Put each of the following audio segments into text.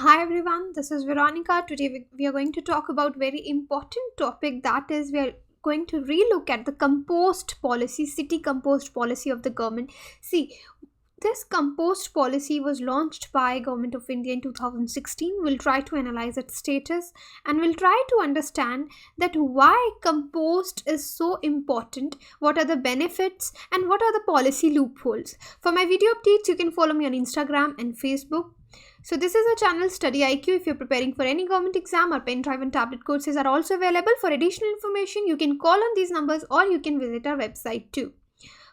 Hi everyone, this is Veronica. Today we are going to talk about very important topic, that is we are going to relook at the compost policy, city compost policy of the government. See, this compost policy was launched by Government of India in 2016. We'll try to analyze its status and we'll try to understand that why compost is so important, what are the benefits and what are the policy loopholes. For my video updates, you can follow me on Instagram and Facebook. So this is a channel StudyIQ. If you're preparing for any government exam, our pen drive and tablet courses are also available. For additional information, you can call on these numbers or you can visit our website too.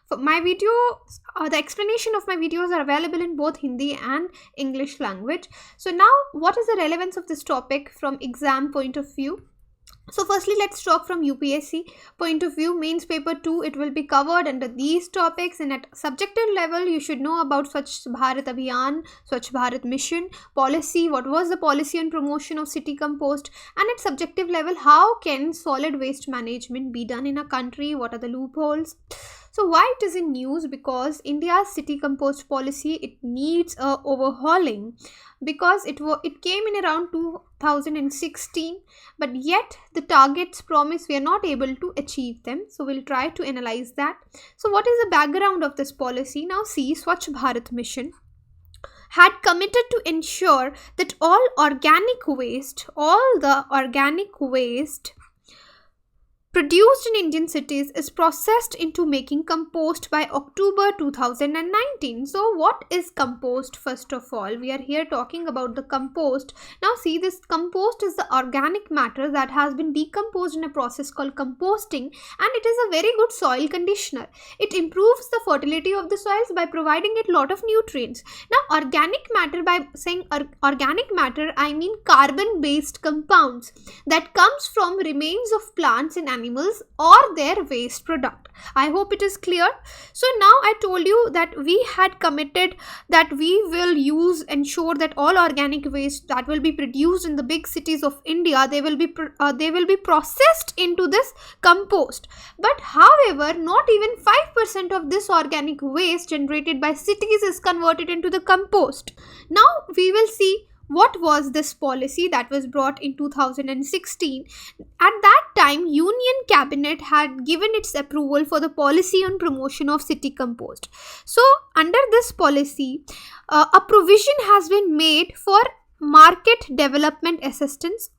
For my video, the explanation of my videos are available in both Hindi and English language. So now, what is the relevance of this topic from exam point of view? So firstly, let's talk from UPSC point of view. Mains paper 2, it will be covered under these topics, and at subjective level, you should know about Swachh Bharat Abhiyan, Swachh Bharat Mission, policy, what was the policy on promotion of city compost, and at subjective level, how can solid waste management be done in a country, what are the loopholes. So why it is in news? Because India's city compost policy, it needs a overhauling, because it came in around 2016, but yet the targets promised we are not able to achieve them. So we'll try to analyze that. So what is the background of this policy? Now see, Swachh Bharat Mission had committed to ensure that all the organic waste produced in Indian cities is processed into making compost by October 2019. So what is compost? First of all, we are here talking about the compost. Now see, this compost is the organic matter that has been decomposed in a process called composting, and it is a very good soil conditioner. It improves the fertility of the soils by providing it lot of nutrients. Now organic matter, by saying organic matter, I mean carbon based compounds that comes from remains of plants and animals or their waste product. I hope it is clear. So now I told you that we had committed that we will ensure that all organic waste that will be produced in the big cities of India, they will be processed into this compost. But however, not even 5% of this organic waste generated by cities is converted into the compost. Now we will see what was this policy that was brought in 2016. At that time, Union Cabinet had given its approval for the policy on promotion of city compost. So under this policy, a provision has been made for market development assistance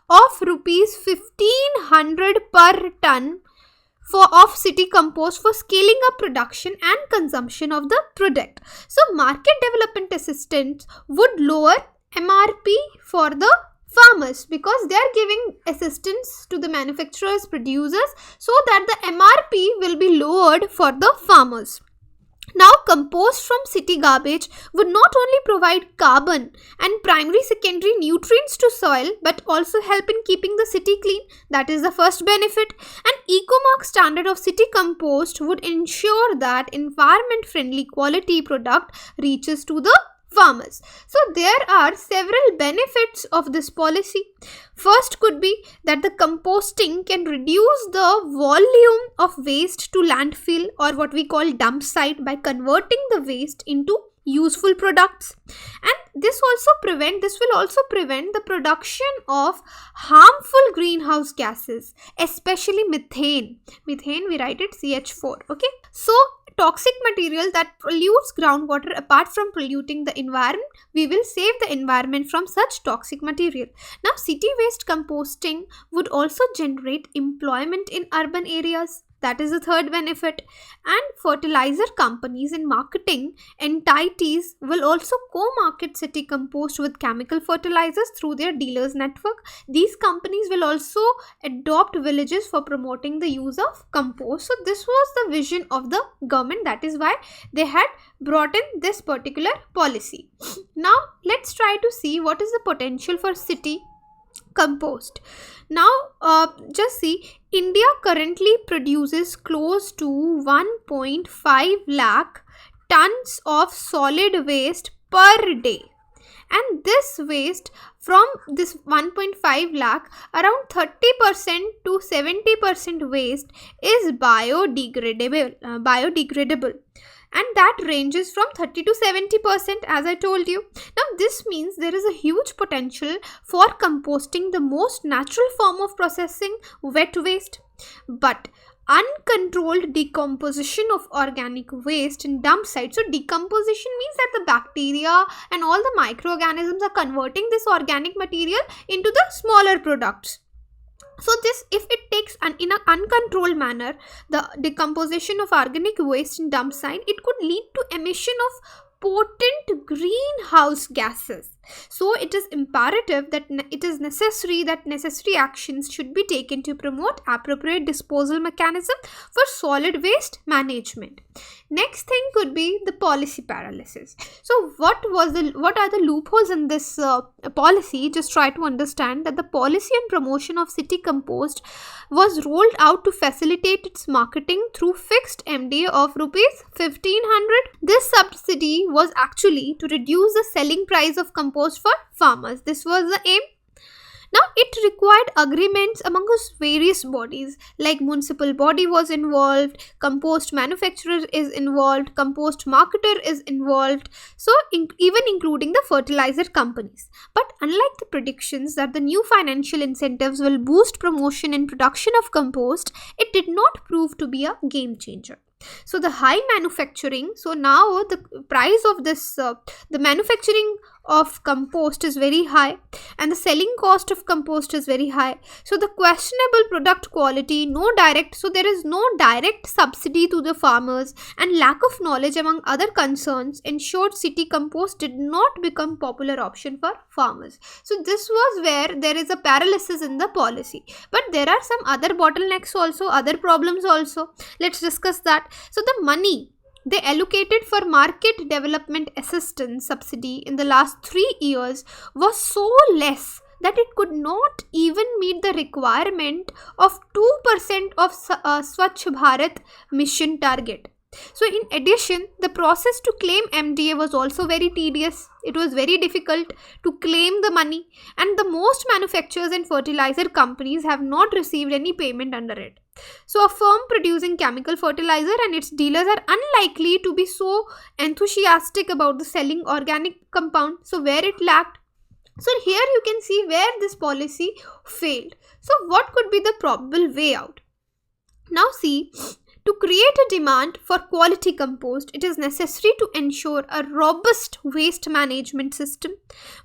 of rupees 1500 per ton of city compost for scaling up production and consumption of the product. So market development assistance would lower MRP for the farmers, because they are giving assistance to the manufacturers, producers, so that the MRP will be lowered for the farmers. Now, compost from city garbage would not only provide carbon and primary secondary nutrients to soil, but also help in keeping the city clean. That is the first benefit. An eco-mark standard of city compost would ensure that environment friendly quality product reaches to the farmers. So there are several benefits of this policy. First could be that the composting can reduce the volume of waste to landfill or what we call dump site by converting the waste into useful products, and this will also prevent the production of harmful greenhouse gases, especially methane. We write it CH4. Okay, so toxic material that pollutes groundwater, apart from polluting the environment, we will save the environment from such toxic material. Now city waste composting would also generate employment in urban areas. That is the third benefit. And fertilizer companies and marketing entities will also co-market city compost with chemical fertilizers through their dealers network. These companies will also adopt villages for promoting the use of compost. So this was the vision of the government. That is why they had brought in this particular policy. Now let's try to see what is the potential for city compost. Now just see, India currently produces close to 1.5 lakh tons of solid waste per day, and this waste, from this 1.5 lakh, around 30% to 70% waste is biodegradable. and that ranges from 30 to 70%, as I told you. Now this means there is a huge potential for composting, the most natural form of processing wet waste. But uncontrolled decomposition of organic waste in dump sites. So decomposition means that the bacteria and all the microorganisms are converting this organic material into the smaller products. So this, if it takes in an uncontrolled manner, the decomposition of organic waste in dump site, it could lead to emission of potent greenhouse gases. So it is imperative that it is necessary that necessary actions should be taken to promote appropriate disposal mechanism for solid waste management. Next thing could be the policy paralysis. So what are the loopholes in this policy? Just try to understand that the policy and promotion of city compost was rolled out to facilitate its marketing through fixed MDA of rupees 1500. This subsidy was actually to reduce the selling price of compost for farmers. This was the aim. Now it required agreements among various bodies, like municipal body was involved, compost manufacturer is involved, compost marketer is involved, so even including the fertilizer companies. But unlike the predictions that the new financial incentives will boost promotion and production of compost, it did not prove to be a game changer. So the high manufacturing, so now the price of this, the manufacturing of compost is very high and the selling cost of compost is very high. So the questionable product quality, so there is no direct subsidy to the farmers, and lack of knowledge among other concerns ensured city compost did not become popular option for farmers. So this was where there is a paralysis in the policy. But there are some other bottlenecks also, other problems also. Let's discuss that. So the money they allocated for market development assistance subsidy in the last 3 years was so less that it could not even meet the requirement of 2% of Swachh Bharat mission target. So in addition, the process to claim MDA was also very tedious. It was very difficult to claim the money, and the most manufacturers and fertilizer companies have not received any payment under it. So a firm producing chemical fertilizer and its dealers are unlikely to be so enthusiastic about the selling organic compound, so where it lacked. So here you can see where this policy failed. So what could be the probable way out? Now see, to create a demand for quality compost, it is necessary to ensure a robust waste management system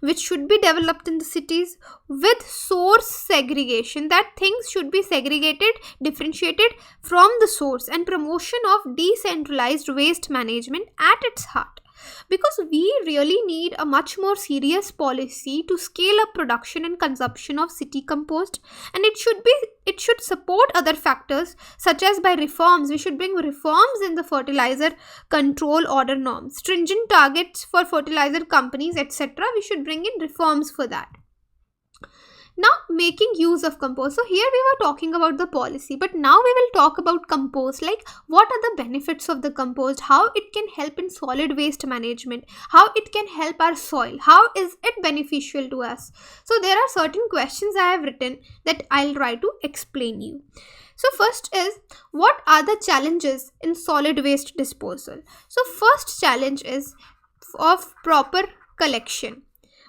which should be developed in the cities with source segregation, that things should be segregated, differentiated from the source, and promotion of decentralized waste management at its heart. Because we really need a much more serious policy to scale up production and consumption of city compost, and it should support other factors such as by reforms. We should bring reforms in the fertilizer control order norms, stringent targets for fertilizer companies, etc. We should bring in reforms for that. Now, making use of compost. So here we were talking about the policy, but now we will talk about compost, like what are the benefits of the compost, how it can help in solid waste management, how it can help our soil, how is it beneficial to us. So there are certain questions I have written that I'll try to explain you. So first is, what are the challenges in solid waste disposal? So first challenge is of proper collection,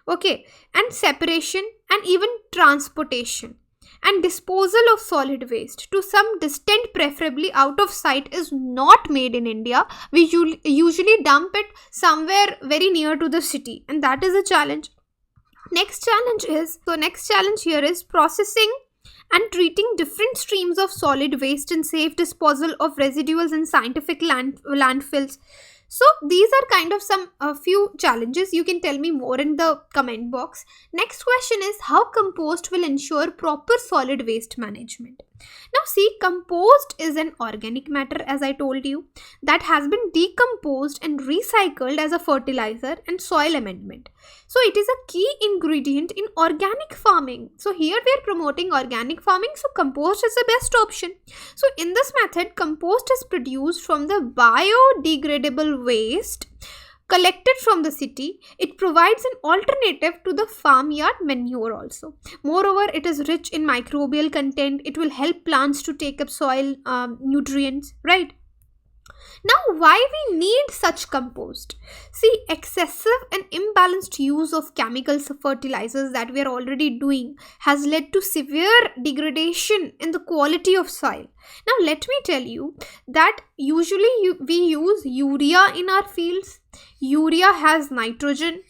okay, and separation and even transportation and disposal of solid waste to some distant, preferably out of sight, is not made in India. We usually dump it somewhere very near to the city, and that is a challenge. Next challenge here is processing and treating different streams of solid waste and safe disposal of residuals in scientific landfills. So these are kind of a few challenges. You can tell me more in the comment box. Next question is, how compost will ensure proper solid waste management? Now see, compost is an organic matter, as I told you, that has been decomposed and recycled as a fertilizer and soil amendment. So it is a key ingredient in organic farming. So here we are promoting organic farming, so compost is the best option. So in this method, compost is produced from the biodegradable waste collected from the city. It provides an alternative to the farmyard manure also. Moreover, it is rich in microbial content. It will help plants to take up soil nutrients, right? Now, why we need such compost? See, excessive and imbalanced use of chemicals fertilizers that we are already doing has led to severe degradation in the quality of soil. Now, let me tell you that usually we use urea in our fields. Urea has nitrogen,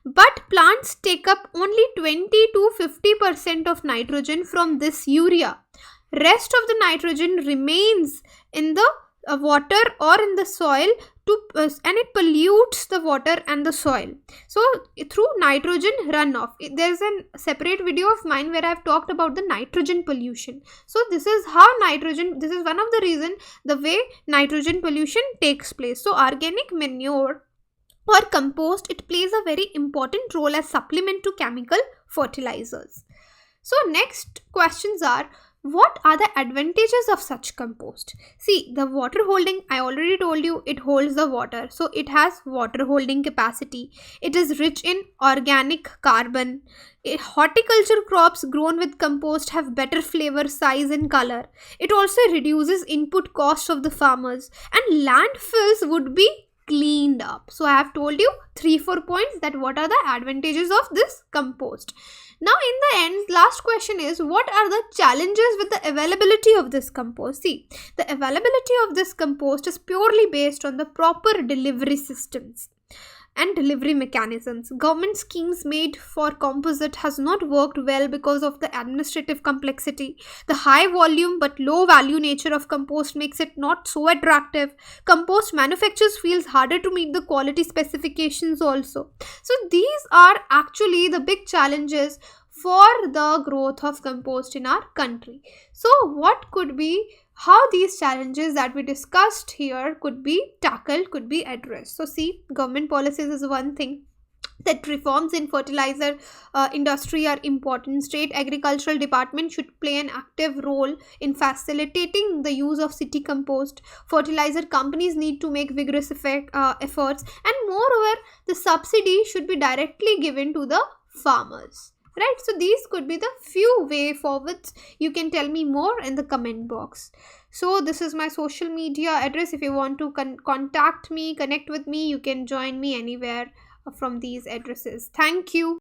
but plants take up only 20 to 50% of nitrogen from this urea. Rest of the nitrogen remains in the water or in the soil and it pollutes the water and the soil. So through nitrogen runoff, there's a separate video of mine where I've talked about the nitrogen pollution. So this is how this is one of the reason the way nitrogen pollution takes place. So organic manure or compost, it plays a very important role as supplement to chemical fertilizers. So next questions are, what are the advantages of such compost? See, the water holding, I already told you, it holds the water. So it has water holding capacity. It is rich in organic carbon. Horticulture crops grown with compost have better flavor, size and color. It also reduces input costs of the farmers, and landfills would be cleaned up. So I have told you 3-4 points that what are the advantages of this compost. Now in the end, last question is, what are the challenges with the availability of this compost? See, the availability of this compost is purely based on the proper delivery systems and delivery mechanisms. Government schemes made for composite has not worked well because of the administrative complexity. The high volume but low value nature of compost makes it not so attractive. Compost manufacturers feels harder to meet the quality specifications also. So these are actually the big challenges for the growth of compost in our country. So what could be, how these challenges that we discussed here could be tackled, could be addressed. So see, government policies is one thing. That reforms in fertilizer industry are important. State agricultural department should play an active role in facilitating the use of city compost. Fertilizer companies need to make vigorous efforts, and moreover, the subsidy should be directly given to the farmers. Right, so these could be the few way forwards. You can tell me more in the comment box. So this is my social media address. If you want to contact me, connect with me, you can join me anywhere from these addresses. Thank you.